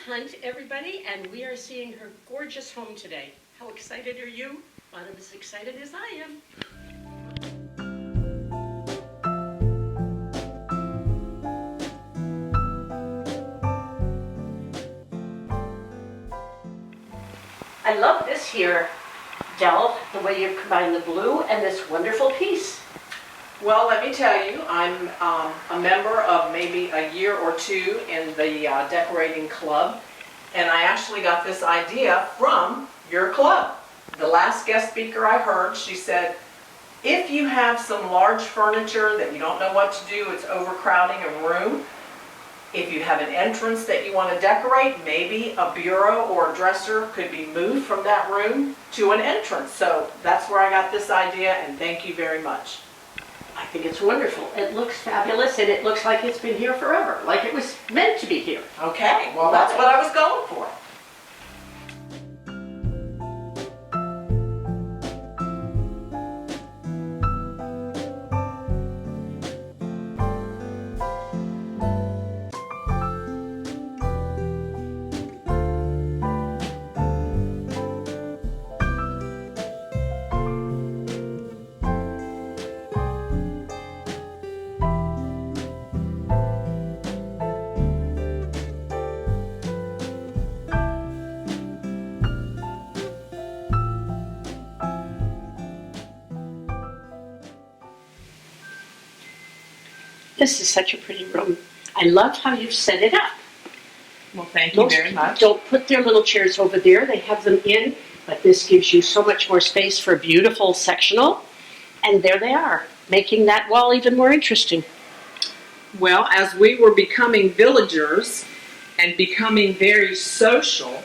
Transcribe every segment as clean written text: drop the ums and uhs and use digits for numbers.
Hunt, everybody, and we are seeing her gorgeous home today. How excited are you? About as excited as I am. I love this here, Del, the way you've combined the blue and this wonderful piece. Well, let me tell you, I'm a member of maybe a year or two in the decorating club, and I actually got this idea from your club. The last guest speaker I heard, she said, if you have some large furniture that you don't know what to do, it's overcrowding a room, if you have an entrance that you want to decorate, maybe a bureau or a dresser could be moved from that room to an entrance. So that's where I got this idea, and thank you very much. I think it's wonderful. It looks fabulous, and it looks like it's been here forever, like it was meant to be here. Okay, well that's what I was going for. This is such a pretty room. I love how you've set it up. Well, thank you very much. Don't put their little chairs over there. They have them in, but this gives you so much more space for a beautiful sectional. And there they are, making that wall even more interesting. Well, as we were becoming villagers and becoming very social,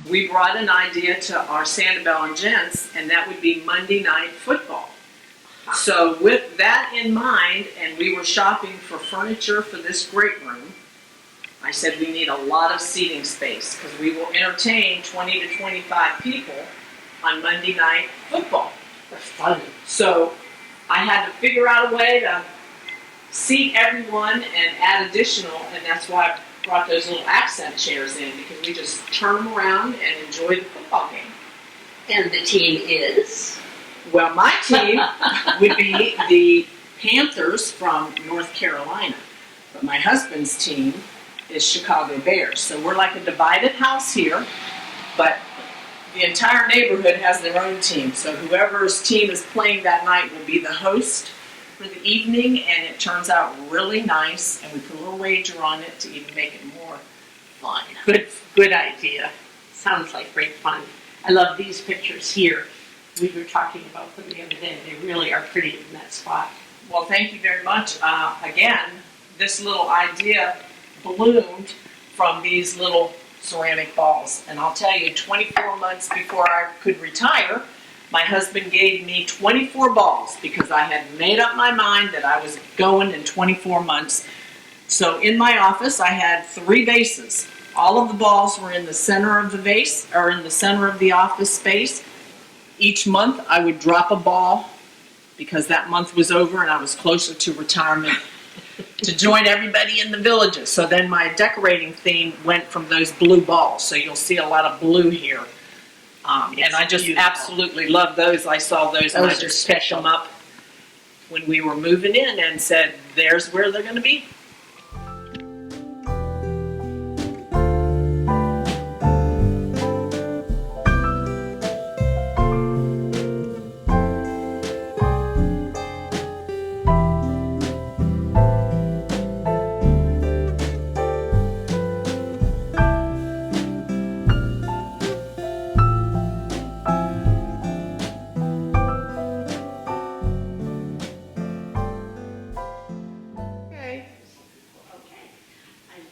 we brought an idea to our Sanibel and Gents, and that would be Monday night football. So with that in mind, and we were shopping for furniture for this great room, I said we need a lot of seating space because we will entertain 20 to 25 people on Monday night football. They're fun. So I had to figure out a way to seat everyone and add additional, and that's why I brought those little accent chairs in, because we just turn them around and enjoy the football game. And the team is? Well, my team would be the Panthers from North Carolina, but my husband's team is Chicago Bears. So we're like a divided house here, but the entire neighborhood has their own team. So whoever's team is playing that night will be the host for the evening, and it turns out really nice, and we put a little wager on it to even make it more fun. Good idea. Sounds like great fun. I love these pictures here. We were talking about them the other day. They really are pretty in that spot. Well, thank you very much. Again, this little idea bloomed from these little ceramic balls. And I'll tell you, 24 months before I could retire, my husband gave me 24 balls because I had made up my mind that I was going in 24 months. So in my office, I had 3 vases. All of the balls were in the center of the vase, or in the center of the office space. Each month I would drop a ball because that month was over and I was closer to retirement to join everybody in the villages. So then my decorating theme went from those blue balls. So you'll see a lot of blue here. And I just absolutely love those. I saw those and I just picked them up when we were moving in and said, there's where they're going to be.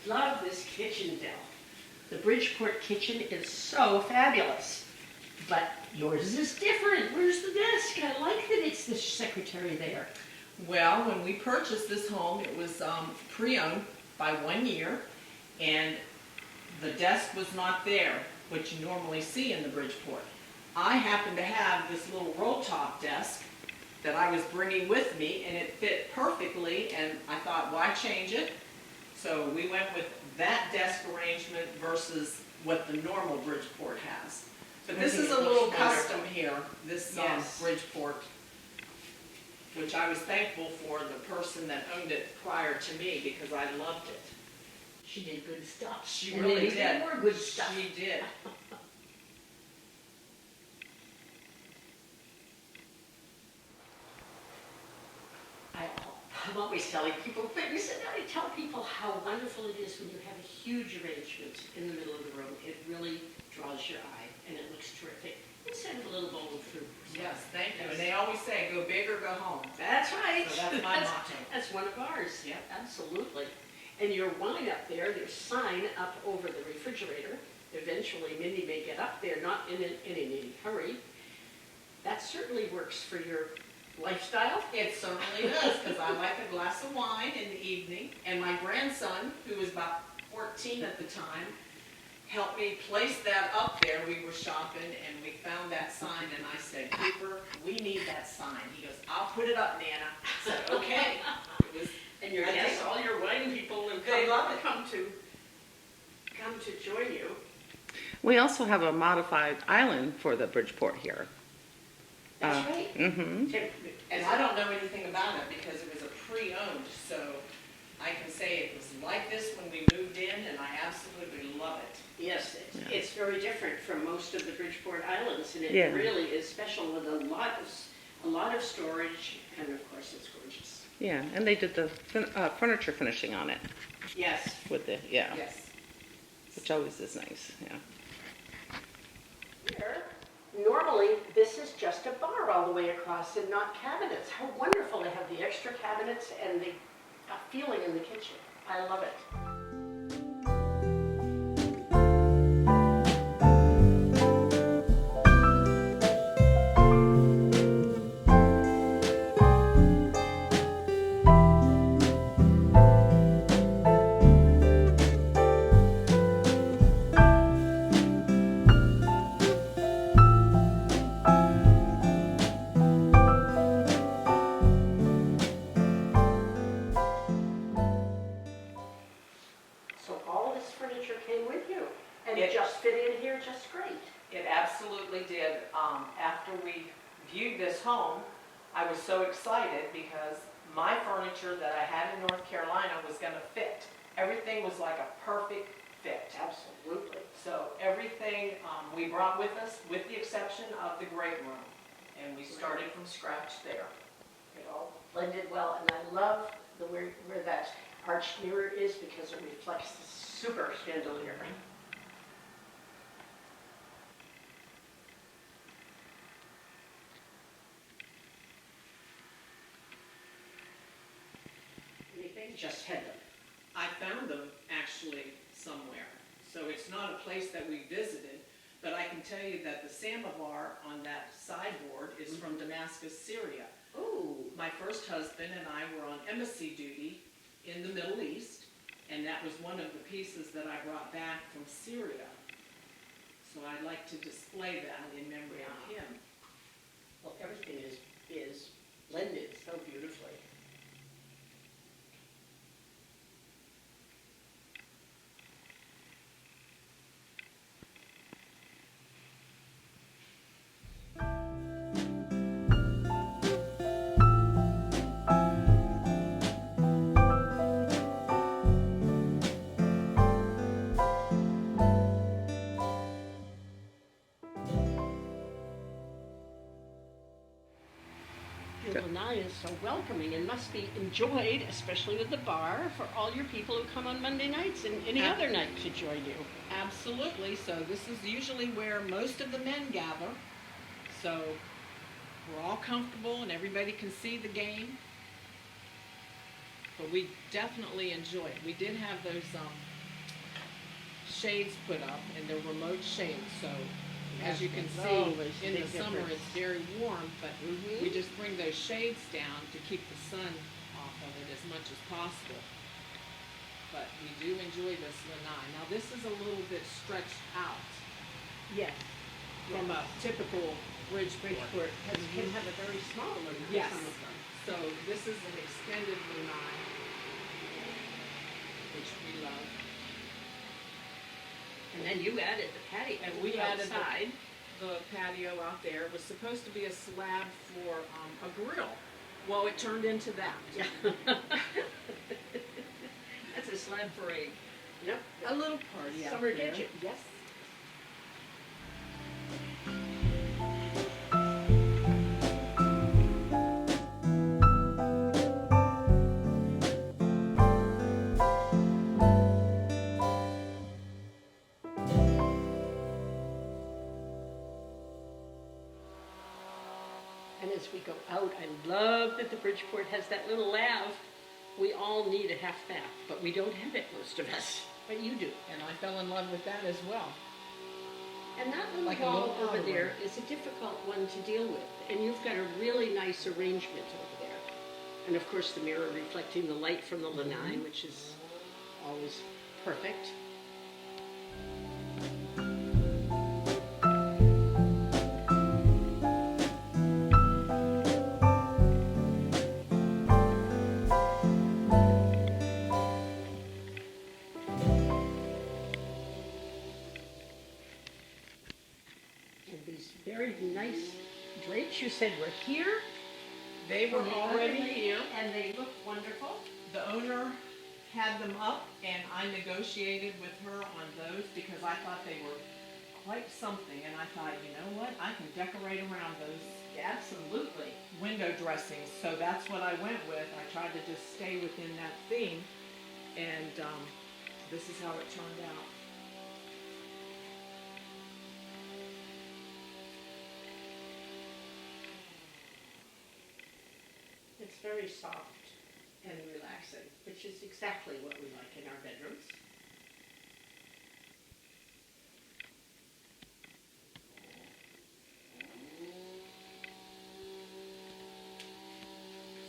Love this kitchen, Del. The Bridgeport kitchen is so fabulous. But yours is different. Where's the desk? I like that it's the secretary there. Well, when we purchased this home, it was pre-owned by 1 year, and the desk was not there, which you normally see in the Bridgeport. I happen to have this little roll-top desk that I was bringing with me, and it fit perfectly, and I thought, why change it? So we went with that desk arrangement versus what the normal Bridgeport has. But this is a little custom here, this Yes. Bridgeport, which I was thankful for the person that owned it prior to me because I loved it. She did good stuff. She And really they did. more good stuff. She did. I'm always telling people things, and I tell people how wonderful it is when you have a huge arrangement in the middle of the room. It really draws your eye, and it looks terrific. Instead of a little bowl of fruit. Yes, thank you. And they always say, go big or go home. That's right. So that's my motto. That's one of ours. Yep. Absolutely. And your wine up there, there's sign up over the refrigerator. Eventually, Mindy may get up there, not in any hurry. That certainly works for your lifestyle. It certainly does, because I like a glass of wine in the evening. And my grandson, who was about 14 at the time, helped me place that up there. We were shopping and we found that sign and I said, Cooper, we need that sign. He goes, I'll put it up, Nana. I said, okay. It was, And your I guests, did. all your wine people have They love it. come to join you. We also have a modified island for the Bridgeport here. That's right. Mm-hmm. and I don't know anything about it because it was a pre-owned, so I can say it was like this when we moved in and I absolutely love it. Yes, it's very different from most of the Bridgeport Islands, and it Yeah. really is special with a lot of storage, and of course it's gorgeous. Yeah, and they did the furniture finishing on it Yes. with the, yeah, Yes. which always is nice, yeah. Here, normally, this is just a bar all the way across and not cabinets. How wonderful to have the extra cabinets and the feeling in the kitchen. I love it. So all this furniture came with you, and it It- just fit in here just great. It absolutely did. After we viewed this home, I was so excited because my furniture that I had in North Carolina was gonna fit. Everything was like a perfect fit. Absolutely. So everything we brought with us, with the exception of the great room. And we started from scratch there. It all blended well, and I love where that arched mirror is because it reflects the super chandelier. Anything? Just had them. I found them actually somewhere. So it's not a place that we visited, but I can tell you that the samovar on that sideboard is from Damascus, Syria. Ooh. My first husband and I were on embassy duty in the Middle East, and that was one of the pieces that I brought back from Syria. So I'd like to display that in memory of him. Well, everything is blended so beautifully. Lanai is so welcoming and must be enjoyed, especially with the bar, for all your people who come on Monday nights and any other night to join you. Absolutely. So this is usually where most of the men gather. So we're all comfortable and everybody can see the game. But we definitely enjoy it. We did have those shades put up, and they're remote shades. So as you can Yes, see, always in big the summer difference. it's very warm, but Mhm. we just bring those shades down to keep the sun off of it as much as possible. But we do enjoy this lanai. Now this is a little bit stretched out Yes. from a typical Bridgeport. Bridgeport can have a very small one. Yes. Some of them. So this is an extended lanai. which we love. And then you added the patio And we added outside. the patio out there. It was supposed to be a slab for a grill. Well, it turned into that. That's a slab for a, yep, A little party out summer there. kitchen. Yes. And as we go out, I love that the Bridgeport has that little lav. We all need a half bath, but we don't have it, most of us. But you do. And I fell in love with that as well. And that little Like a wall little over powder there room. is a difficult one to deal with. And you've got a really nice arrangement over there. And of course, the mirror reflecting the light from the lanai, which is always perfect. And these very nice drapes you said were here. They were from the already other lady, here. And they look wonderful. The owner had them up, and I negotiated with her on those because I thought they were quite something. And I thought, you know what, I can decorate around those Absolutely. window dressings. So that's what I went with. I tried to just stay within that theme, and this is how it turned out. It's very soft and relaxing, which is exactly what we like in our bedrooms.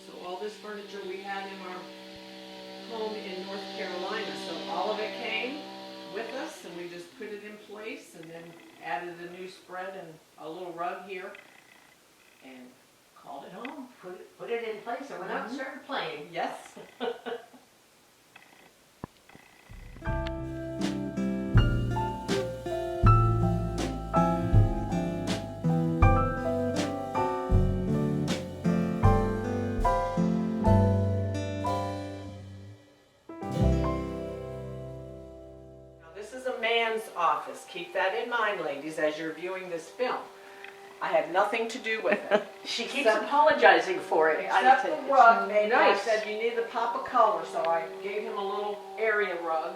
So all this furniture we had in our home in North Carolina, so all of it came with us, and we just put it in place, and then added a new spread and a little rug here, and called it home. Put it in place and went out and started playing. Yes. Now, this is a man's office. Keep that in mind, ladies, as you're viewing this film. I had nothing to do with it. She keeps Except- apologizing for it. Except the It's rug, maybe. I nice. said, you need a pop of color, so I gave him a little area rug.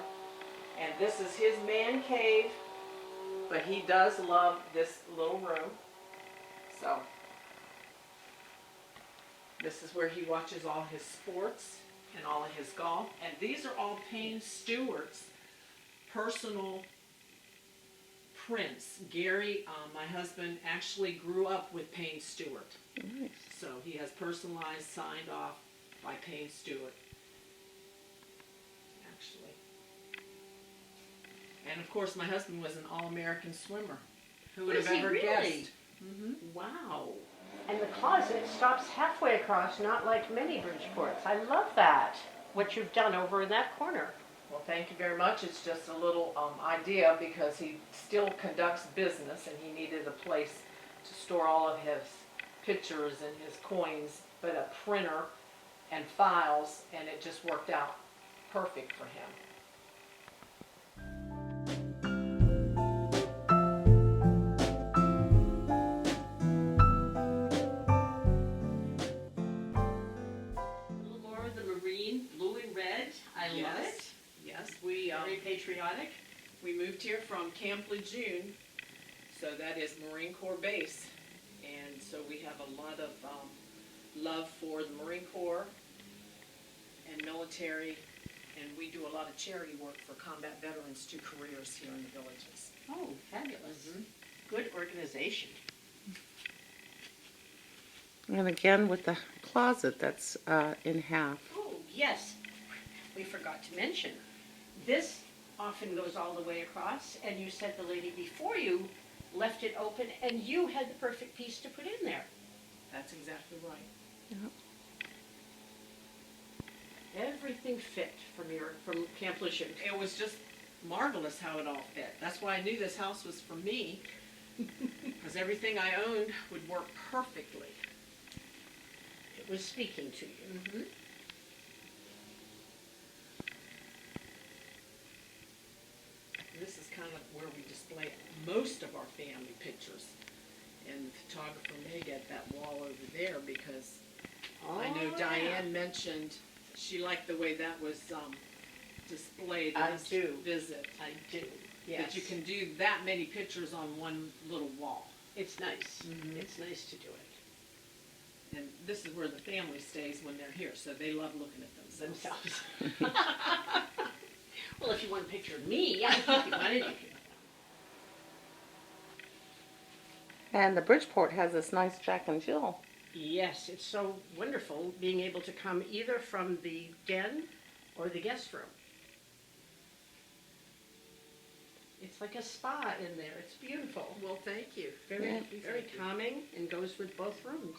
And this is his man cave, but he does love this little room. So, this is where he watches all his sports and all of his golf. And these are all Payne Stewart's personal prints. Gary, my husband, actually grew up with Payne Stewart. Nice. So he has personalized, signed off by Payne Stewart. Actually. And of course, my husband was an All-American swimmer. Who would Was have he ever really? guessed? Mm-hmm. Wow. And the closet stops halfway across, not like many Bridgeports. I love that, what you've done over in that corner. Well, thank you very much. It's just a little idea because he still conducts business and he needed a place to store all of his pictures and his coins, but a printer and files, and it just worked out perfect for him. A little more of the marine, blue and red. I love it. Yes, we Very patriotic. we moved here from Camp Lejeune, so that is Marine Corps base, and so we have a lot of love for the Marine Corps and military, and we do a lot of charity work for combat veterans to careers here in the villages. Oh, fabulous. Good organization. And again, with the closet that's in half. Oh, yes. We forgot to mention, this often goes all the way across, and you said the lady before you left it open, and you had the perfect piece to put in there. That's exactly right. Everything fit from Camp Lejeune. It was just marvelous how it all fit. That's why I knew this house was for me, because everything I owned would work perfectly. It was speaking to you. This is kind of where we display most of our family pictures. And the photographer may get that wall over there because I know Oh, Diane mentioned she liked the way that was displayed I in this do. visit. I do, yes. That you can do that many pictures on one little wall. It's nice. Mhm. It's nice to do it. And this is where the family stays when they're here, so they love looking at themselves. Themselves. Well, if you want a picture of me, I think you wanted you. And the Bridgeport has this nice Jack and Jill. Yes, it's so wonderful being able to come either from the den or the guest room. It's like a spa in there. It's beautiful. Well, thank you. Very, Yeah. very calming and goes with both rooms.